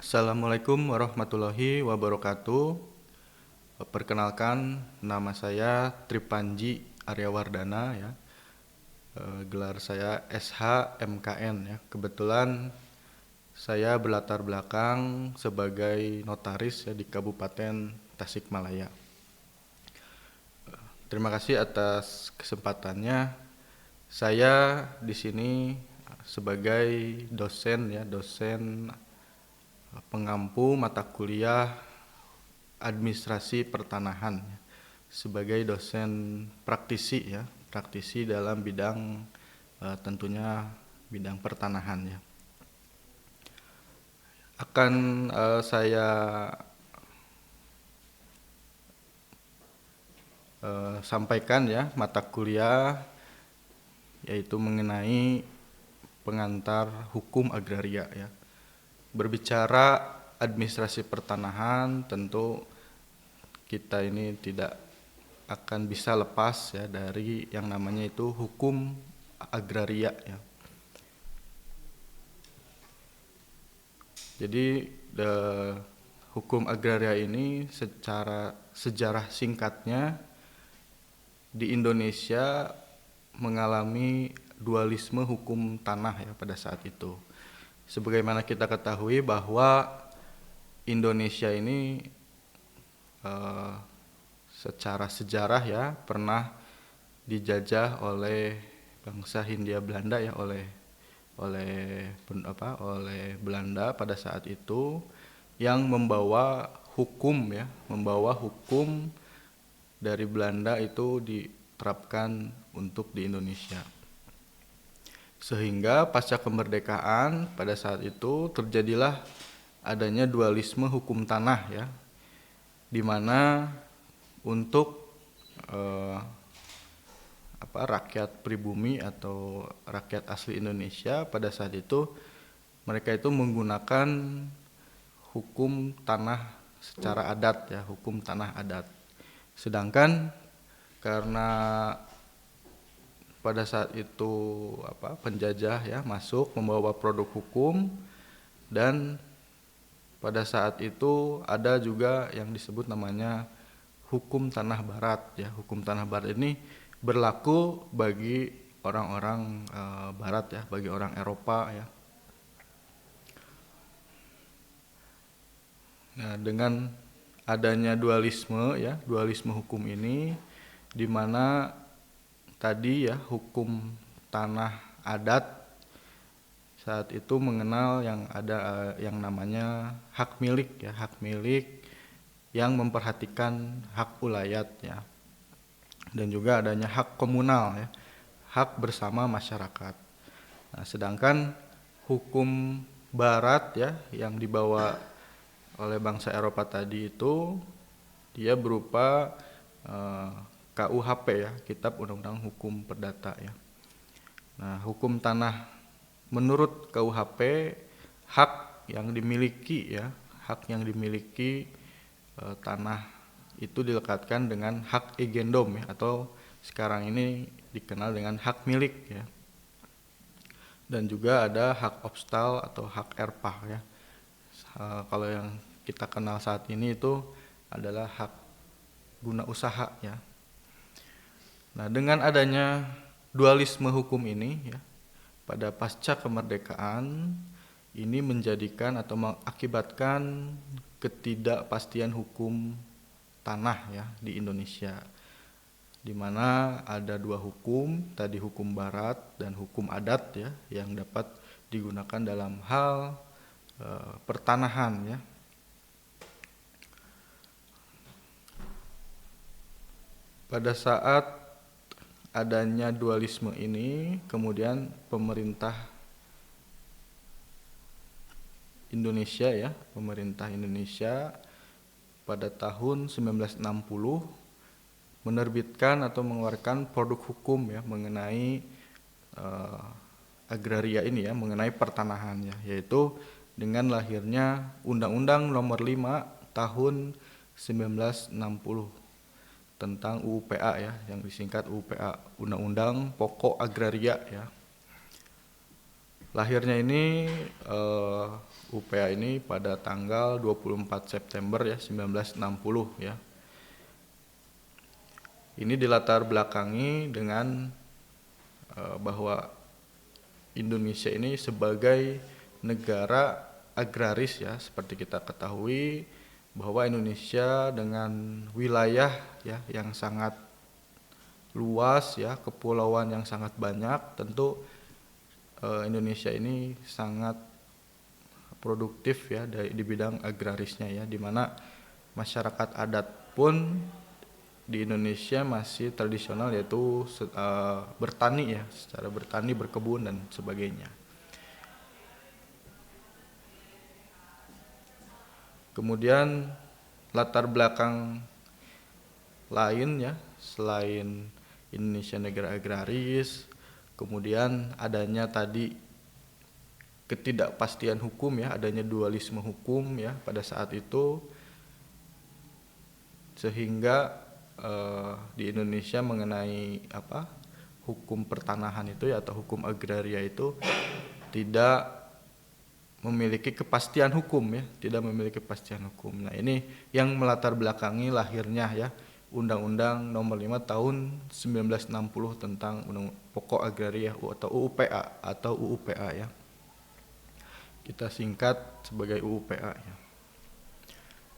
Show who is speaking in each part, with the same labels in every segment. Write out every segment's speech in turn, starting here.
Speaker 1: Assalamualaikum warahmatullahi wabarakatuh. Perkenalkan, nama saya Tripanji Aryawardana ya. Gelar saya SH MKN ya. Kebetulan saya berlatar belakang sebagai notaris ya di Kabupaten Tasikmalaya. Terima kasih atas kesempatannya. Saya di sini sebagai dosen ya, dosen pengampu mata kuliah administrasi pertanahan sebagai dosen praktisi ya, praktisi dalam bidang tentunya bidang pertanahan ya. Akan saya sampaikan ya mata kuliah yaitu mengenai pengantar hukum agraria ya. Berbicara administrasi pertanahan, tentu kita ini tidak akan bisa lepas ya dari yang namanya itu hukum agraria ya. Jadi hukum agraria ini secara sejarah singkatnya di Indonesia mengalami dualisme hukum tanah ya pada saat itu. Sebagaimana kita ketahui bahwa Indonesia ini secara sejarah ya pernah dijajah oleh bangsa Hindia Belanda ya oleh Belanda pada saat itu yang membawa hukum dari Belanda itu diterapkan untuk di Indonesia. Sehingga pasca kemerdekaan pada saat itu terjadilah adanya dualisme hukum tanah ya, di mana untuk rakyat pribumi atau rakyat asli Indonesia pada saat itu mereka itu menggunakan hukum tanah secara adat ya, hukum tanah adat. Sedangkan karena pada saat itu penjajah ya masuk membawa produk hukum, dan pada saat itu ada juga yang disebut namanya hukum tanah barat ya. Hukum tanah barat ini berlaku bagi orang-orang barat ya, bagi orang Eropa ya. Nah, dengan adanya dualisme ya, dualisme hukum ini di mana tadi ya hukum tanah adat saat itu mengenal yang ada yang namanya hak milik ya, hak milik yang memperhatikan hak ulayat ya, dan juga adanya hak komunal ya, hak bersama masyarakat. Nah, sedangkan hukum barat ya yang dibawa oleh bangsa Eropa tadi itu dia berupa KUHP ya, Kitab Undang-Undang Hukum Perdata ya. Nah, hukum tanah menurut KUHP hak yang dimiliki ya, hak yang dimiliki tanah itu dilekatkan dengan hak egendom ya, atau sekarang ini dikenal dengan hak milik ya. Dan juga ada hak obstal atau hak erpah ya. Kalau yang kita kenal saat ini itu adalah hak guna usaha ya. Nah, dengan adanya dualisme hukum ini ya, pada pasca kemerdekaan ini menjadikan atau mengakibatkan ketidakpastian hukum tanah ya di Indonesia, di mana ada dua hukum, tadi hukum barat dan hukum adat ya, yang dapat digunakan dalam hal pertanahan ya. Pada saat adanya dualisme ini, kemudian pemerintah Indonesia pada tahun 1960 menerbitkan atau mengeluarkan produk hukum ya mengenai agraria ini ya, mengenai pertanahan ya, yaitu dengan lahirnya Undang-Undang Nomor 5 Tahun 1960 tentang UUPA ya, yang disingkat UUPA, Undang-Undang Pokok Agraria ya. Lahirnya ini UPA ini pada tanggal 24 September ya 1960 ya. Ini dilatar belakangi dengan bahwa Indonesia ini sebagai negara agraris ya, seperti kita ketahui bahwa Indonesia dengan wilayah ya yang sangat luas ya, kepulauan yang sangat banyak, tentu Indonesia ini sangat produktif ya di bidang agrarisnya ya, di mana masyarakat adat pun di Indonesia masih tradisional, yaitu bertani ya, secara bertani, berkebun dan sebagainya. Kemudian latar belakang lain ya, selain Indonesia negara agraris, kemudian adanya tadi ketidakpastian hukum ya, adanya dualisme hukum ya pada saat itu, sehingga di Indonesia mengenai hukum pertanahan itu ya, atau hukum agraria itu tidak memiliki kepastian hukum ya, tidak memiliki kepastian hukum. Nah, ini yang melatar belakangi lahirnya ya Undang-Undang Nomor 5 Tahun 1960 tentang Undang Pokok Agraria atau UUPA atau UUPA ya. Kita singkat sebagai UUPA ya.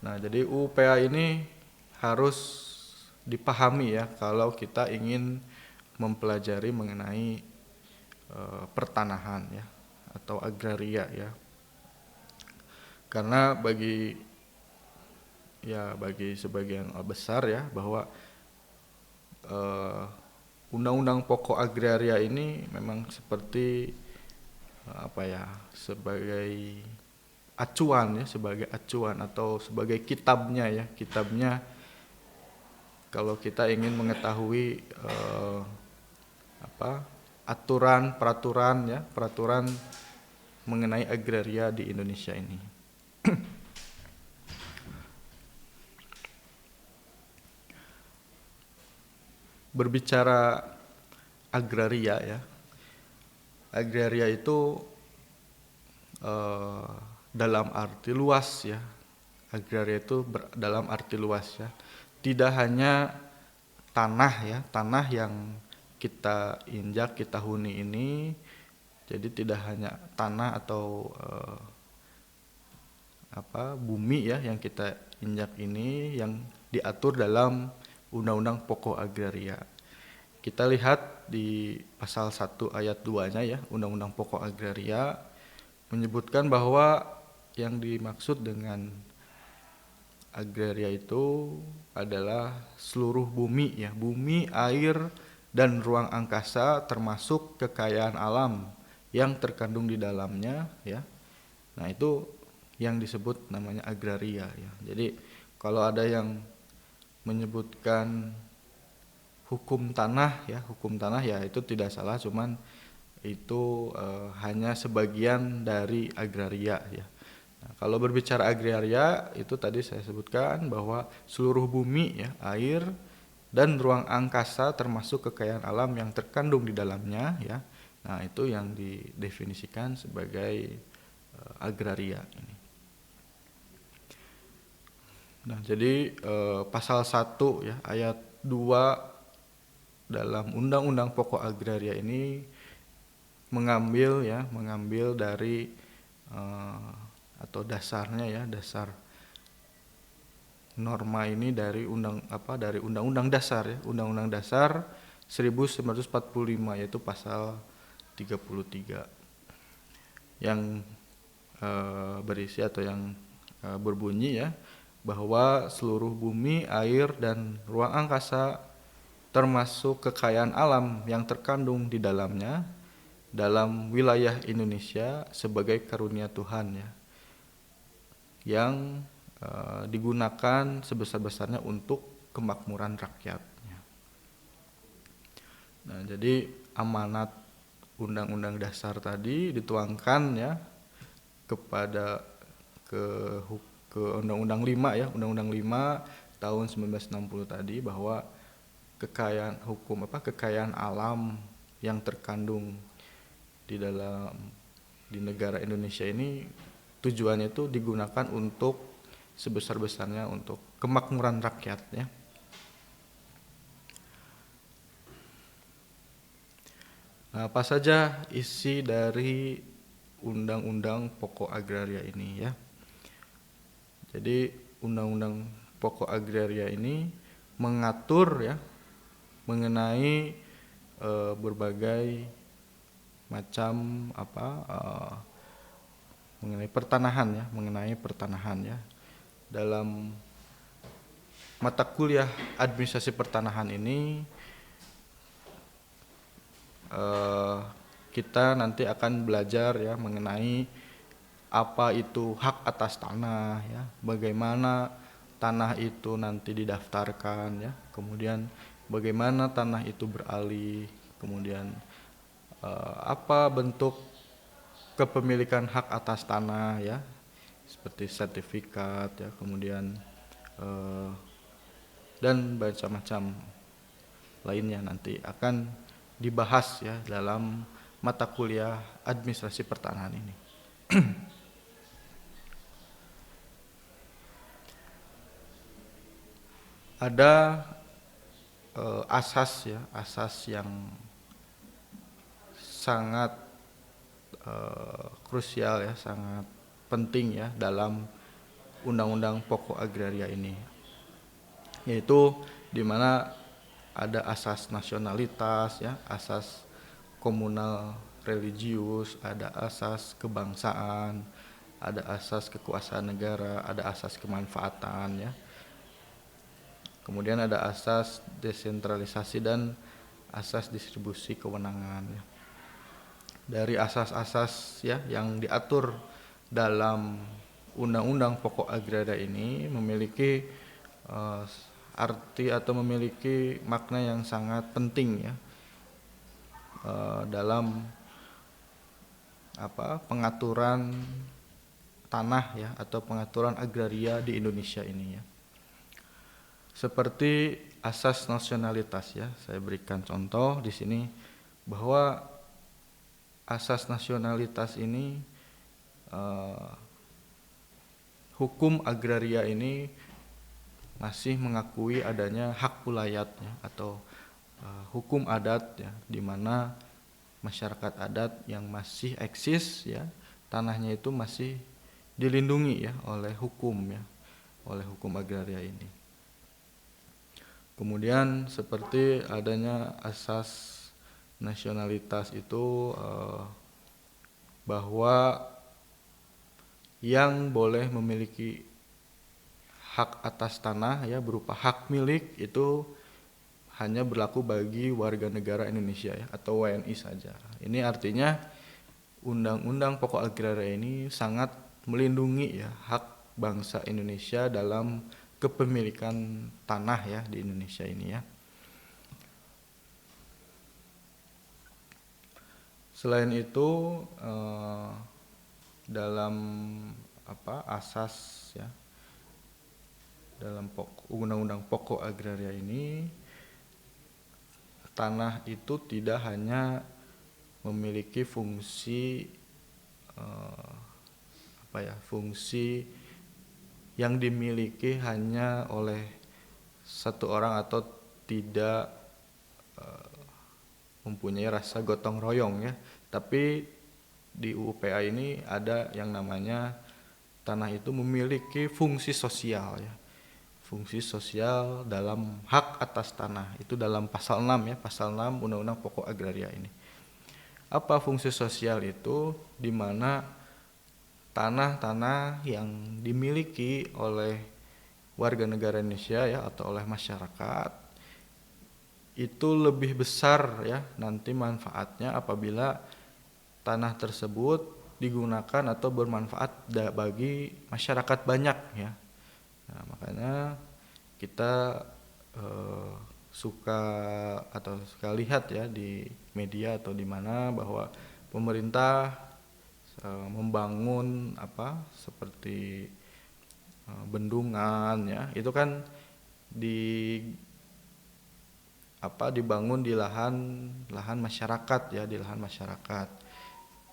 Speaker 1: Nah, jadi UUPA ini harus dipahami ya kalau kita ingin mempelajari mengenai pertanahan ya atau agraria ya. Karena bagi sebagian besar ya bahwa Undang-Undang Pokok Agraria ini memang seperti sebagai acuan ya, sebagai acuan atau sebagai kitabnya ya, kitabnya kalau kita ingin mengetahui aturan, peraturan mengenai agraria di Indonesia ini. Berbicara agraria ya, agraria itu dalam arti luas ya, agraria itu dalam arti luas ya, tidak hanya tanah ya, tanah yang kita injak, kita huni ini, jadi tidak hanya tanah atau bumi ya yang kita injak ini yang diatur dalam Undang-Undang Pokok Agraria. Kita lihat di pasal 1 ayat 2-nya ya, Undang-Undang Pokok Agraria menyebutkan bahwa yang dimaksud dengan agraria itu adalah seluruh bumi ya, bumi, air, dan ruang angkasa termasuk kekayaan alam yang terkandung di dalamnya ya. Nah, itu yang disebut namanya agraria ya. Jadi kalau ada yang menyebutkan hukum tanah ya itu tidak salah, cuman itu hanya sebagian dari agraria ya. Nah, kalau berbicara agraria itu tadi saya sebutkan bahwa seluruh bumi ya, air dan ruang angkasa termasuk kekayaan alam yang terkandung di dalamnya ya. Nah, itu yang didefinisikan sebagai agraria ini. Nah, jadi pasal 1 ya ayat 2 dalam Undang-Undang Pokok Agraria ini mengambil dari atau dasarnya ya, dasar norma ini dari Undang-Undang Dasar ya, Undang-Undang Dasar 1945 yaitu pasal 33 yang berisi atau yang berbunyi ya bahwa seluruh bumi, air, dan ruang angkasa termasuk kekayaan alam yang terkandung di dalamnya dalam wilayah Indonesia sebagai karunia Tuhan ya, yang digunakan sebesar-besarnya untuk kemakmuran rakyatnya. Nah, jadi amanat Undang-Undang Dasar tadi dituangkan ya kepada ke Undang-Undang 5 ya, Undang-Undang 5 tahun 1960 tadi bahwa kekayaan alam yang terkandung di dalam di negara Indonesia ini tujuannya itu digunakan untuk sebesar-besarnya untuk kemakmuran rakyat ya. Nah, apa saja isi dari Undang-Undang Pokok Agraria ini ya. Jadi Undang-Undang Pokok Agraria ini mengatur ya mengenai berbagai macam mengenai pertanahan ya. Dalam mata kuliah administrasi pertanahan ini kita nanti akan belajar ya mengenai apa itu hak atas tanah ya, bagaimana tanah itu nanti didaftarkan ya, kemudian bagaimana tanah itu beralih, kemudian apa bentuk kepemilikan hak atas tanah ya, seperti sertifikat ya, kemudian dan macam-macam lainnya nanti akan dibahas ya dalam mata kuliah administrasi pertanahan ini. Ada asas ya, asas yang sangat krusial ya, sangat penting ya dalam Undang-Undang Pokok Agraria ini, yaitu di mana ada asas nasionalitas ya, asas komunal religius, ada asas kebangsaan, ada asas kekuasaan negara, ada asas kemanfaatan ya. Kemudian ada asas desentralisasi dan asas distribusi kewenangan ya. Dari asas-asas ya yang diatur dalam Undang-Undang Pokok Agraria ini memiliki arti atau memiliki makna yang sangat penting ya dalam pengaturan tanah ya atau pengaturan agraria di Indonesia ini ya. Seperti asas nasionalitas ya, saya berikan contoh di sini bahwa asas nasionalitas ini hukum agraria ini masih mengakui adanya hak ulayat ya, atau hukum adat ya, di mana masyarakat adat yang masih eksis ya, tanahnya itu masih dilindungi ya oleh hukum ya, oleh hukum agraria ini. Kemudian seperti adanya asas nasionalitas itu bahwa yang boleh memiliki hak atas tanah ya berupa hak milik itu hanya berlaku bagi warga negara Indonesia ya, atau WNI saja. Ini artinya Undang-Undang Pokok Agraria ini sangat melindungi ya hak bangsa Indonesia dalam kepemilikan tanah ya di Indonesia ini ya. Selain itu dalam asas ya dalam Undang-Undang Pokok Agraria ini, tanah itu tidak hanya memiliki fungsi fungsi yang dimiliki hanya oleh satu orang atau tidak mempunyai rasa gotong royong ya, tapi di UU PA ini ada yang namanya tanah itu memiliki fungsi sosial ya, fungsi sosial dalam hak atas tanah, itu dalam pasal 6 ya, pasal 6 Undang-Undang Pokok Agraria ini. Apa fungsi sosial itu? Di mana tanah-tanah yang dimiliki oleh warga negara Indonesia ya atau oleh masyarakat itu lebih besar ya nanti manfaatnya apabila tanah tersebut digunakan atau bermanfaat bagi masyarakat banyak ya. Nah, makanya kita suka lihat ya di media atau di mana bahwa pemerintah membangun seperti bendungan ya, itu kan dibangun di lahan masyarakat ya, di lahan masyarakat.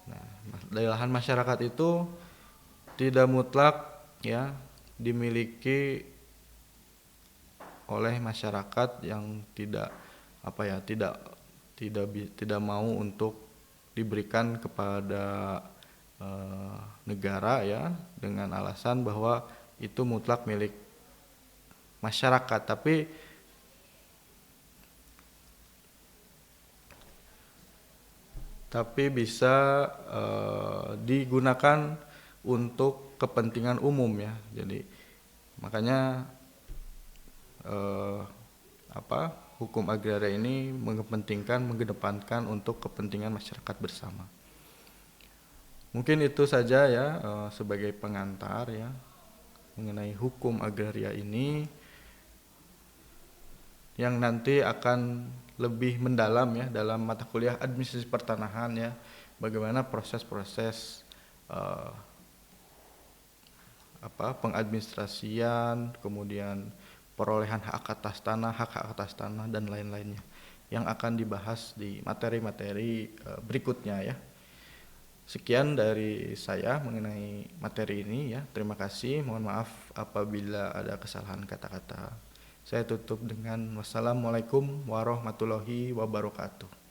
Speaker 1: Nah, Dari lahan masyarakat itu tidak mutlak ya dimiliki oleh masyarakat yang tidak apa ya tidak mau untuk diberikan kepada negara ya dengan alasan bahwa itu mutlak milik masyarakat, tapi bisa digunakan untuk kepentingan umum ya. Jadi makanya hukum agraria ini mengedepankan untuk kepentingan masyarakat bersama. Mungkin itu saja ya sebagai pengantar ya mengenai hukum agraria ini yang nanti akan lebih mendalam ya dalam mata kuliah administrasi pertanahan ya, bagaimana proses-proses pengadministrasian, kemudian perolehan hak atas tanah dan lain-lainnya yang akan dibahas di materi-materi berikutnya ya. Sekian dari saya mengenai materi ini ya. Terima kasih. Mohon maaf apabila ada kesalahan kata-kata. Saya tutup dengan wassalamualaikum warahmatullahi wabarakatuh.